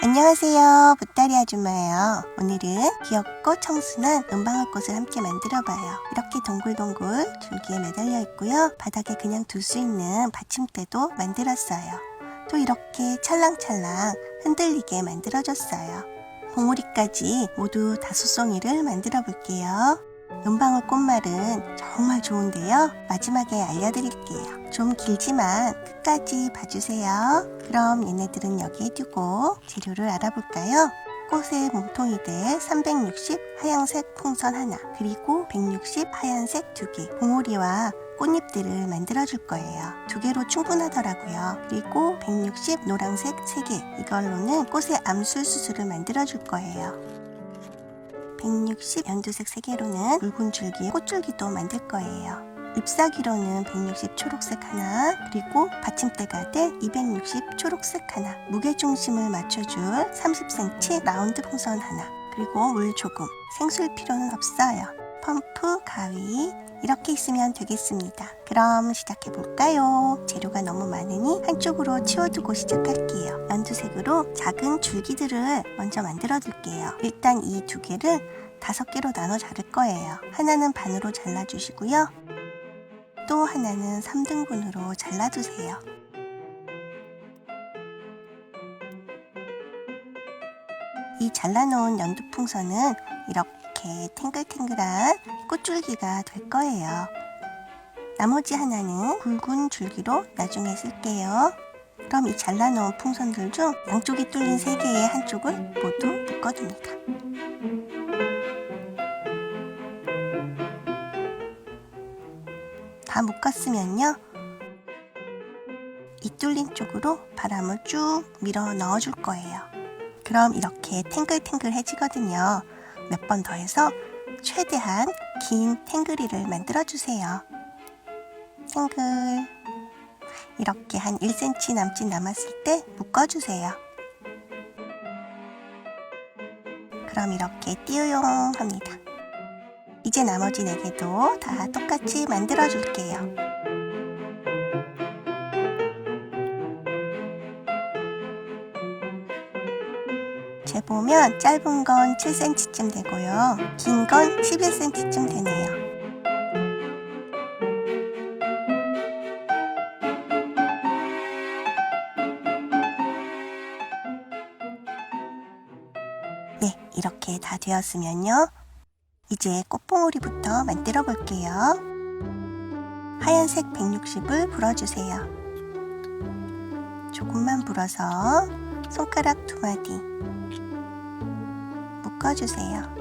안녕하세요, 보따리 아줌마예요. 오늘은 귀엽고 청순한 은방울꽃을 함께 만들어봐요. 이렇게 동글동글 줄기에 매달려 있고요. 바닥에 그냥 둘 수 있는 받침대도 만들었어요. 또 이렇게 찰랑찰랑 흔들리게 만들어줬어요. 봉우리까지 모두 5송이를 만들어 볼게요. 은방울 꽃말은 정말 좋은데요. 마지막에 알려드릴게요. 좀 길지만 끝까지 봐주세요. 그럼 얘네들은 여기에 두고 재료를 알아볼까요? 꽃의 몸통이 될 360 하얀색 풍선 하나, 그리고 160 하얀색 2개, 봉오리와 꽃잎들을 만들어줄 거예요. 2개로 충분하더라고요. 그리고 160 노란색 3개, 이걸로는 꽃의 암술 수술을 만들어줄 거예요. 160 연두색 3개로는 붉은 줄기에 꽃줄기도 만들 거예요. 잎사귀로는 160 초록색 하나, 그리고 받침대가 될 260 초록색 하나, 무게중심을 맞춰줄 30cm 라운드 풍선 하나, 그리고 물 조금, 생수일 필요는 없어요. 펌프, 가위, 이렇게 있으면 되겠습니다. 그럼 시작해볼까요? 재료가 너무 많으니 한쪽으로 치워두고 시작할게요. 연두색으로 작은 줄기들을 먼저 만들어둘게요. 일단 이 2개를 5개로 나눠 자를 거예요. 하나는 반으로 잘라주시고요. 또 하나는 3등분으로 잘라주세요. 이 잘라놓은 연두풍선은 이렇게 탱글탱글한 꽃줄기가 될 거예요. 나머지 하나는 굵은 줄기로 나중에 쓸게요. 그럼 이 잘라놓은 풍선들 중 양쪽이 뚫린 3개의 한쪽을 모두 묶어줍니다. 다 묶었으면요, 이 뚫린 쪽으로 바람을 쭉 밀어 넣어줄 거예요. 그럼 이렇게 탱글탱글해지거든요. 몇 번 더 해서 최대한 긴 탱글이를 만들어주세요. 탱글. 이렇게 한 1cm 남짓 남았을 때 묶어주세요. 그럼 이렇게 띠우용 합니다. 이제 나머지 4개도 다 똑같이 만들어줄게요. 재보면 짧은 건 7cm쯤 되고요. 긴 건 11cm쯤 되네요. 네, 이렇게 다 되었으면요. 이제 꽃봉오리부터 만들어 볼게요. 하얀색 160을 불어주세요. 조금만 불어서 손가락 2마디 묶어주세요.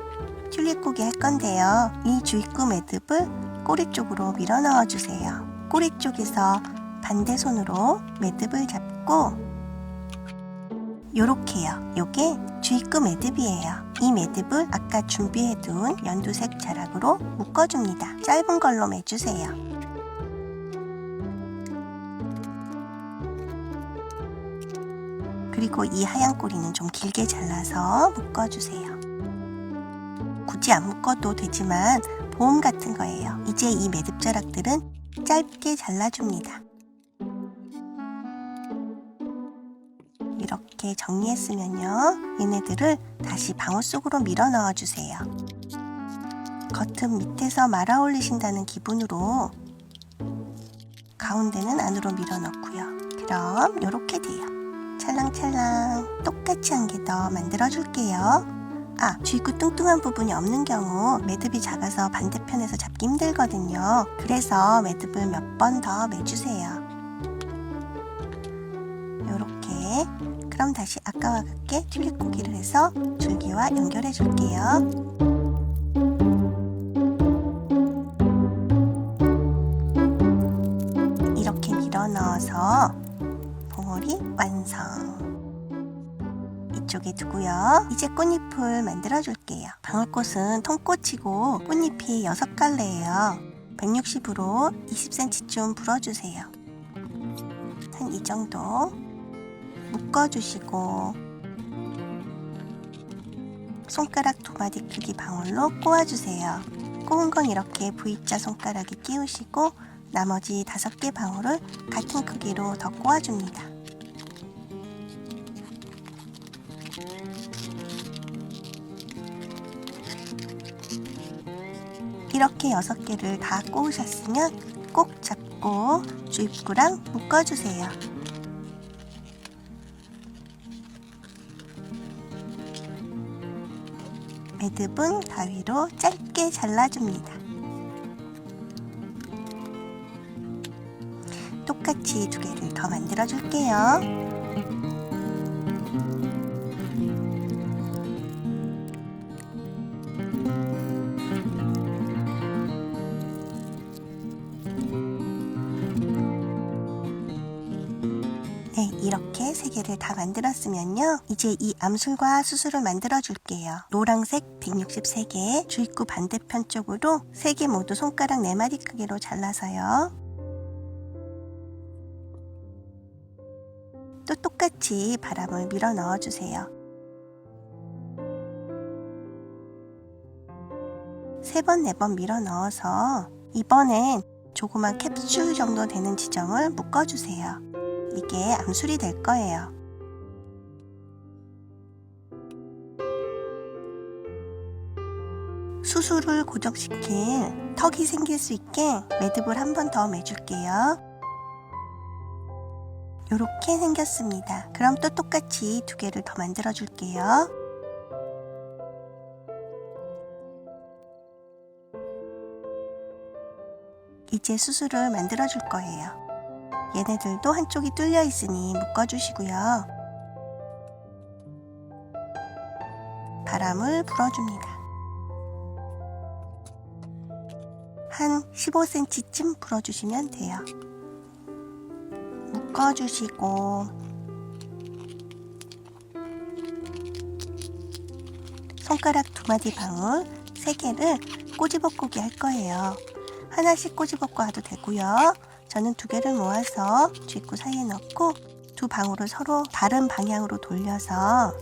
튤립고기 할 건데요. 이 주입구 매듭을 꼬리 쪽으로 밀어 넣어주세요. 꼬리 쪽에서 반대 손으로 매듭을 잡고 요렇게요. 요게 주입구 매듭이에요. 이 매듭을 아까 준비해둔 연두색 자락으로 묶어줍니다. 짧은 걸로 매주세요. 그리고 이 하얀 꼬리는 좀 길게 잘라서 묶어주세요. 굳이 안 묶어도 되지만 보험 같은 거예요. 이제 이 매듭 자락들은 짧게 잘라줍니다. 이렇게 정리했으면요, 얘네들을 다시 방울 속으로 밀어 넣어주세요. 겉은 밑에서 말아 올리신다는 기분으로 가운데는 안으로 밀어 넣고요. 그럼 이렇게 돼요. 찰랑찰랑. 똑같이 한 개 더 만들어 줄게요. 주입구 뚱뚱한 부분이 없는 경우 매듭이 작아서 반대편에서 잡기 힘들거든요. 그래서 매듭을 몇 번 더 매주세요. 요렇게. 그럼 다시 아까와 같게 튤립고기를 해서 줄기와 연결해 줄게요. 이렇게 밀어 넣어서 봉오리 완성. 이쪽에 두고요. 이제 꽃잎을 만들어 줄게요. 방울꽃은 통꽃이고 꽃잎이 6갈래예요. 160으로 20cm쯤 불어주세요. 한 이 정도 묶어주시고 손가락 2마디 크기 방울로 꼬아주세요. 꼬은 건 이렇게 V자 손가락에 끼우시고 나머지 5개 방울을 같은 크기로 더 꼬아줍니다. 이렇게 6개를 다 꼬으셨으면 꼭 잡고 주입구랑 묶어주세요. 매듭은 가위로 짧게 잘라줍니다. 똑같이 2개를 더 만들어 줄게요. 네, 이렇게 3개를 다 만들었으면요. 이제 이 암술과 수술을 만들어 줄게요. 노란색 163개, 주입구 반대편 쪽으로 3개 모두 손가락 4마디 크기로 잘라서요. 또 똑같이 바람을 밀어 넣어주세요. 3번, 4번 밀어 넣어서 이번엔 조그만 캡슐 정도 되는 지점을 묶어주세요. 이게 암술이 될 거예요. 수술을 고정시킬 턱이 생길 수 있게 매듭을 한 번 더 매줄게요. 이렇게 생겼습니다. 그럼 또 똑같이 2개를 더 만들어 줄게요. 이제 수술을 만들어 줄 거예요. 얘네들도 한쪽이 뚫려 있으니 묶어주시고요. 바람을 불어줍니다. 한 15cm쯤 불어주시면 돼요. 묶어주시고 손가락 2마디 방울 3개를 꼬집어꾸기 할 거예요. 하나씩 꼬집어꿔 와도 되고요. 저는 2개를 모아서 주입구 사이에 넣고 2 방울을 서로 다른 방향으로 돌려서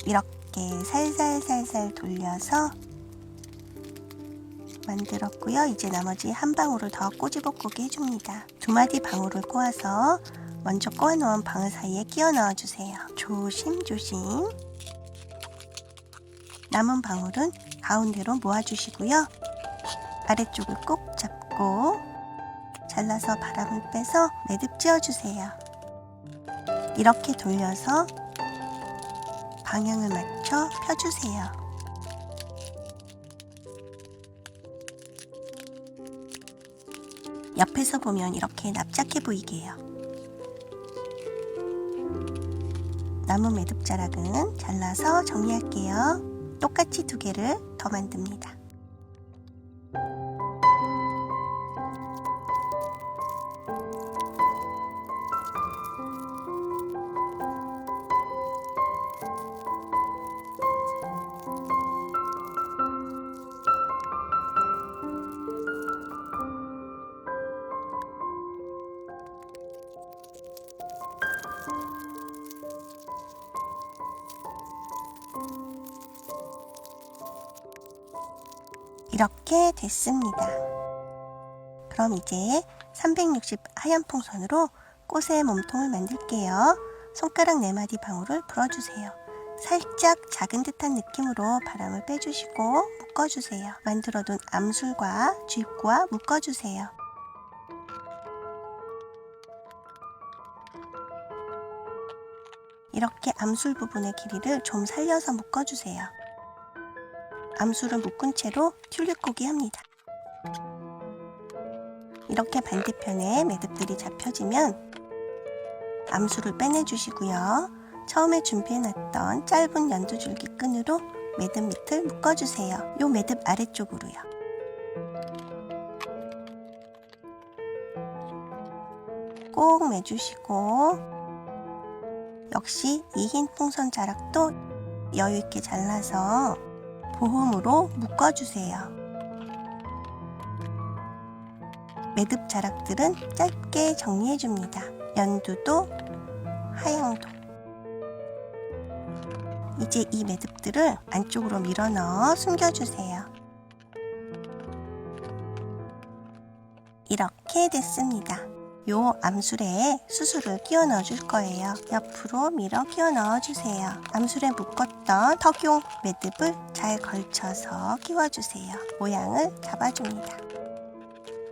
이렇게 살살살살 돌려서 만들었고요. 이제 나머지 한 방울을 더 꼬집어꾸기 해줍니다. 2마디 방울을 꼬아서 먼저 꼬아놓은 방울 사이에 끼워 넣어주세요. 조심조심. 남은 방울은 가운데로 모아주시고요. 아래쪽을 꼭 잡고 잘라서 바람을 빼서 매듭 지어주세요. 이렇게 돌려서 방향을 맞춰 펴주세요. 옆에서 보면 이렇게 납작해 보이게 해요. 남은 매듭 자락은 잘라서 정리할게요. 똑같이 2개를 더 만듭니다. 이렇게 됐습니다. 그럼 이제 360 하얀 풍선으로 꽃의 몸통을 만들게요. 손가락 4마디 방울을 불어주세요. 살짝 작은 듯한 느낌으로 바람을 빼주시고 묶어주세요. 만들어둔 암술과 주입구와 묶어주세요. 이렇게 암술 부분의 길이를 좀 살려서 묶어주세요. 암술을 묶은 채로 튤립 꼬기 합니다. 이렇게 반대편에 매듭들이 잡혀지면 암술을 빼내주시고요. 처음에 준비해놨던 짧은 연두줄기 끈으로 매듭 밑을 묶어주세요. 요 매듭 아래쪽으로요. 꼭 매주시고 역시 이 흰 풍선 자락도 여유있게 잘라서 보홈으로 묶어주세요. 매듭 자락들은 짧게 정리해줍니다. 연두도 하양도. 이제 이 매듭들을 안쪽으로 밀어 넣어 숨겨주세요. 이렇게 됐습니다. 요 암술에 수술을 끼워 넣어줄 거예요. 옆으로 밀어 끼워 넣어주세요. 암술에 묶었던 턱용 매듭을 잘 걸쳐서 끼워주세요. 모양을 잡아줍니다.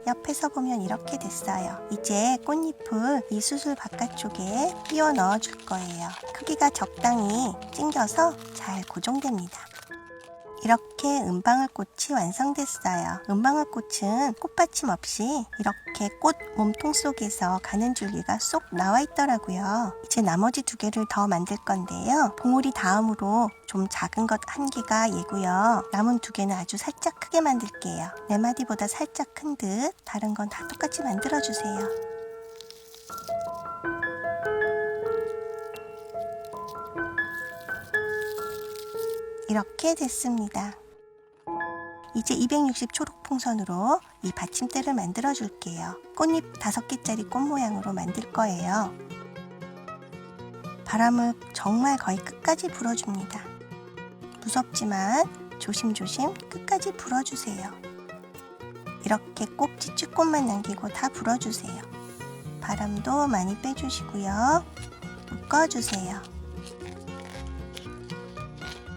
옆에서 보면 이렇게 됐어요. 이제 꽃잎을 이 수술 바깥쪽에 끼워 넣어줄 거예요. 크기가 적당히 찡겨서 잘 고정됩니다. 이렇게 은방울꽃이 완성됐어요. 은방울꽃은 꽃받침 없이 이렇게 꽃 몸통 속에서 가는 줄기가 쏙 나와 있더라고요. 이제 나머지 2개를 더 만들 건데요. 봉우리 다음으로 좀 작은 것 1개가 얘고요. 남은 2개는 아주 살짝 크게 만들게요. 4마디보다 살짝 큰 듯 다른 건 다 똑같이 만들어주세요. 이렇게 됐습니다. 이제 260 초록 풍선으로 이 받침대를 만들어 줄게요. 꽃잎 5개짜리 꽃 모양으로 만들 거예요. 바람을 정말 거의 끝까지 불어줍니다. 무섭지만 조심조심 끝까지 불어주세요. 이렇게 꼭지 쭈꽃만 남기고 다 불어주세요. 바람도 많이 빼주시고요. 묶어주세요.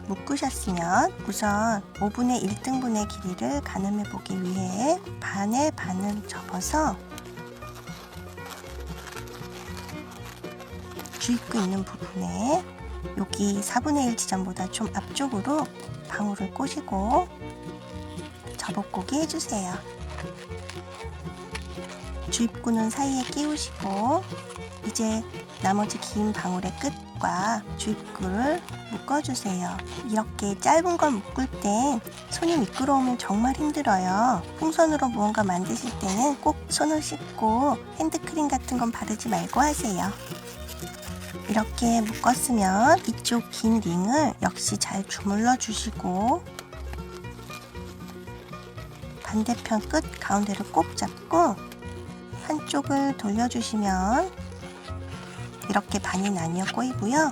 묶으셨으면 우선 5분의 1등분의 길이를 가늠해 보기 위해 반에 반을 접어서 주입구 있는 부분에 여기 4분의 1 지점보다 좀 앞쪽으로 방울을 꼬시고 접어꼬기 해주세요. 주입구는 사이에 끼우시고 이제 나머지 긴 방울의 끝과 주입구를 묶어주세요. 이렇게 짧은 걸 묶을 땐 손이 미끄러우면 정말 힘들어요. 풍선으로 무언가 만드실 때는 꼭 손을 씻고 핸드크림 같은 건 바르지 말고 하세요. 이렇게 묶었으면 이쪽 긴 링을 역시 잘 주물러 주시고 반대편 끝 가운데를 꼭 잡고 한쪽을 돌려주시면 이렇게 반이 나뉘어 꼬이고요.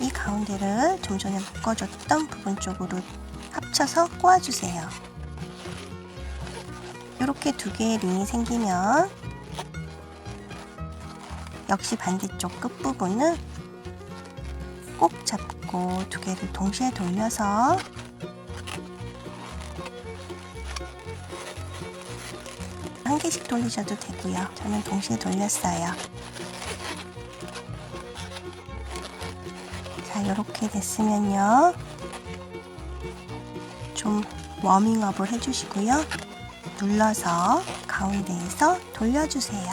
이 가운데를 좀 전에 묶어줬던 부분 쪽으로 합쳐서 꼬아주세요. 이렇게 2개의 링이 생기면 역시 반대쪽 끝부분을 꼭 잡고 2개를 동시에 돌려서 한 개씩 돌리셔도 되고요. 저는 동시에 돌렸어요. 자, 이렇게 됐으면요. 좀 워밍업을 해주시고요. 눌러서 가운데에서 돌려주세요.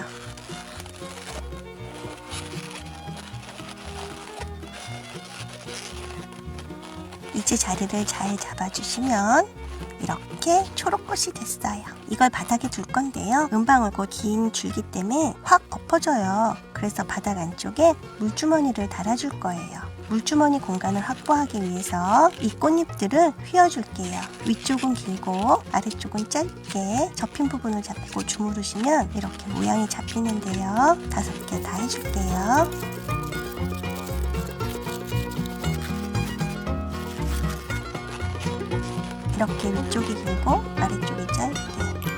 이제 자리를 잘 잡아주시면 이렇게 초록꽃이 됐어요. 이걸 바닥에 둘 건데요. 은방울꽃 긴 줄기 때문에 확 엎어져요. 그래서 바닥 안쪽에 물주머니를 달아줄 거예요. 물주머니 공간을 확보하기 위해서 이 꽃잎들을 휘어줄게요. 위쪽은 길고 아래쪽은 짧게 접힌 부분을 잡고 주무르시면 이렇게 모양이 잡히는데요. 5개 다 해줄게요. 이렇게 위쪽이 길고 아래쪽이 짧게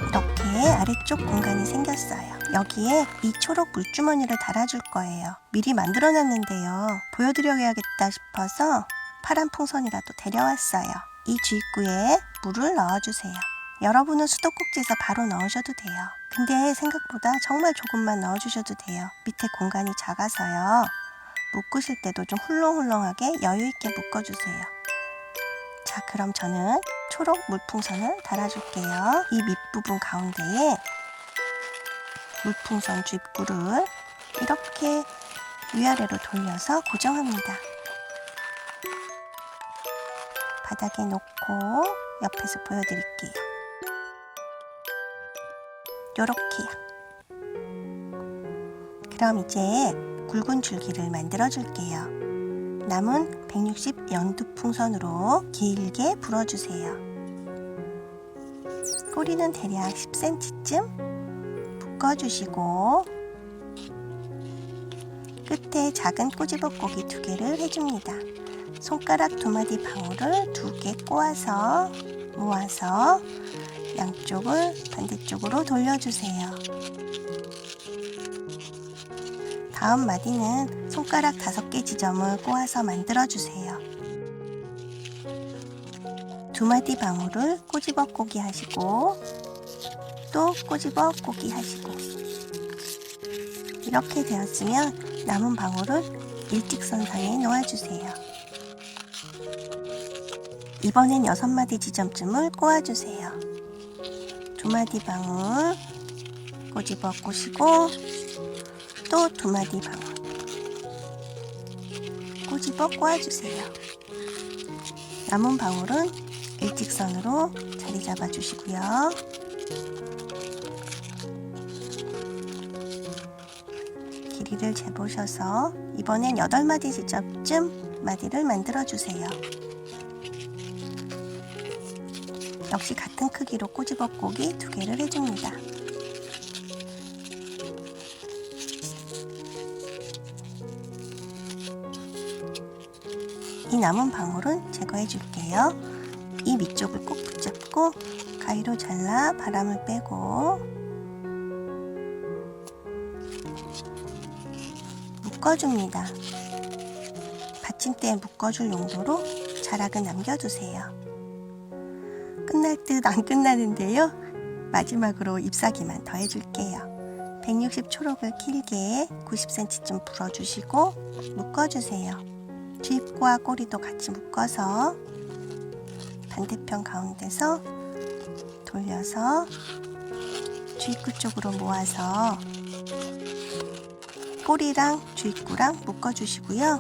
이렇게 아래쪽 공간이 생겼어요. 여기에 이 초록 물주머니를 달아줄 거예요. 미리 만들어 놨는데요. 보여드려야겠다 싶어서 파란 풍선이라도 데려왔어요. 이 주입구에 물을 넣어주세요. 여러분은 수도꼭지에서 바로 넣으셔도 돼요. 근데 생각보다 정말 조금만 넣어주셔도 돼요. 밑에 공간이 작아서요. 묶으실 때도 좀 훌렁훌렁하게 여유있게 묶어주세요. 자, 그럼 저는 초록 물풍선을 달아줄게요. 이 밑부분 가운데에 물풍선 주입구를 이렇게 위아래로 돌려서 고정합니다. 바닥에 놓고 옆에서 보여드릴게요. 요렇게요. 그럼 이제 굵은 줄기를 만들어 줄게요. 남은 160 연두풍선으로 길게 불어주세요. 꼬리는 대략 10cm쯤 묶어주시고 끝에 작은 꼬집어꼬기 2개를 해줍니다. 손가락 2마디 방울을 2개 꼬아서 모아서 양쪽을 반대쪽으로 돌려주세요. 다음 마디는 손가락 5개 지점을 꼬아서 만들어주세요. 2마디 방울을 꼬집어 꼬기 하시고 또 꼬집어 꼬기 하시고, 이렇게 되었으면 남은 방울을 일직선상에 놓아주세요. 이번엔 6마디 지점쯤을 꼬아주세요. 2마디 방울 꼬집어 꼬시고 또 2마디 방울 꼬집어 꼬아주세요. 남은 방울은 일직선으로 자리 잡아주시고요. 길이를 재보셔서 이번엔 8마디 지점쯤 마디를 만들어주세요. 역시 같은 크기로 꼬집어 꼬기 2개를 해줍니다. 이 남은 방울은 제거해 줄게요. 이 밑쪽을 꼭 붙잡고 가위로 잘라 바람을 빼고 묶어줍니다. 받침대에 묶어줄 용도로 자락을 남겨두세요. 끝날 듯 안 끝나는데요. 마지막으로 잎사귀만 더 해줄게요. 160 초록을 길게 90cm쯤 불어주시고 묶어주세요. 주입과 꼬리도 같이 묶어서 반대편 가운데서 돌려서 주입구 쪽으로 모아서 꼬리랑 주입구랑 묶어주시고요.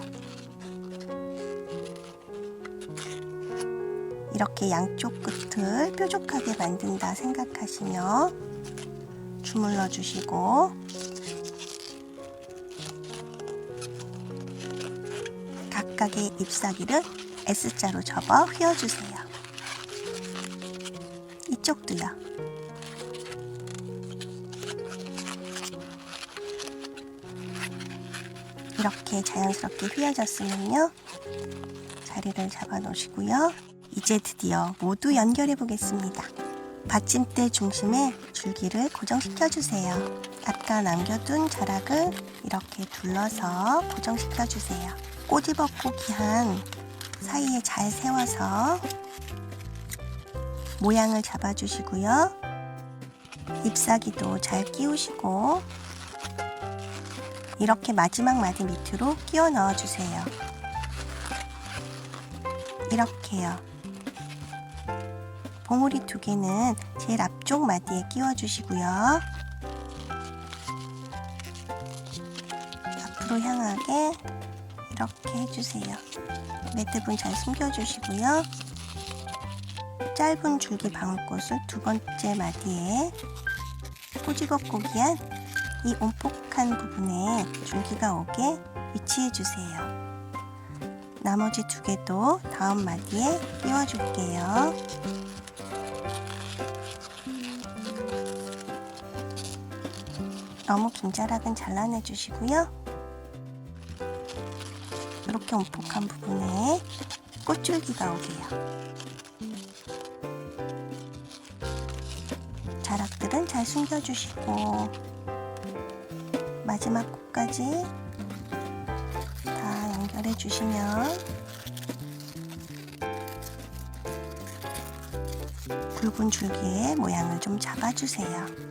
이렇게 양쪽 끝을 뾰족하게 만든다 생각하시며 주물러 주시고 각각의 잎사귀를 S자로 접어 휘어주세요. 이쪽도요. 이렇게 자연스럽게 휘어졌으면요. 자리를 잡아 놓으시고요. 이제 드디어 모두 연결해 보겠습니다. 받침대 중심에 줄기를 고정시켜 주세요. 아까 남겨둔 자락을 이렇게 둘러서 고정시켜 주세요. 꼬집어 꼬기한 사이에 잘 세워서 모양을 잡아 주시고요. 잎사귀도 잘 끼우시고 이렇게 마지막 마디 밑으로 끼워 넣어 주세요. 이렇게요. 봉우리 2개는 제일 앞쪽 마디에 끼워 주시고요. 앞으로 향하게 이렇게 해주세요. 매듭은 잘 숨겨주시고요. 짧은 줄기 방울꽃을 2번째 마디에 꼬집어 꼬기한 이 온폭한 부분에 줄기가 오게 위치해 주세요. 나머지 2개도 다음 마디에 끼워줄게요. 너무 긴 자락은 잘라내 주시고요. 이렇게 온폭한 부분에 꽃줄기가 오게요. 자락들은 잘 숨겨주시고 마지막 꽃까지 다 연결해 주시면 굵은 줄기의 모양을 좀 잡아주세요.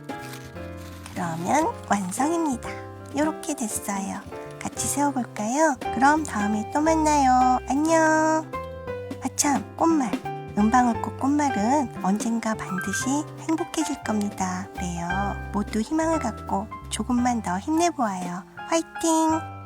그러면 완성입니다. 이렇게 됐어요. 같이 세워볼까요? 그럼 다음에 또 만나요. 안녕. 아참, 꽃말. 은방울꽃 꽃말은 언젠가 반드시 행복해질 겁니다. 그래요. 모두 희망을 갖고 조금만 더 힘내보아요. 화이팅!